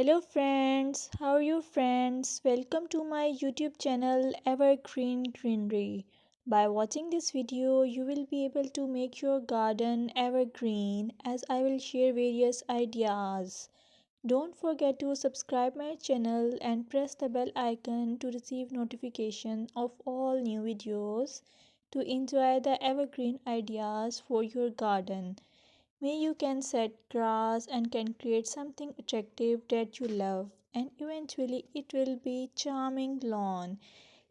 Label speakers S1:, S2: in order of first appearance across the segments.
S1: Hello friends, how are you friends? Welcome to my YouTube channel Evergreen Greenery. By watching this video, you will be able to make your garden evergreen as I will share various ideas. Don't forget to subscribe my channel and press the bell icon to receive notification of all new videos to enjoy the evergreen ideas for your garden. May you can set grass and can create something attractive that you love and eventually it will be charming lawn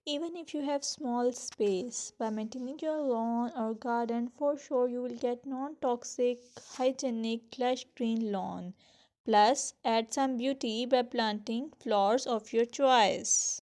S1: even if you have small space. By maintaining your lawn or garden, for sure you will get non-toxic hygienic lush green lawn. Plus add some beauty by planting flowers of your choice.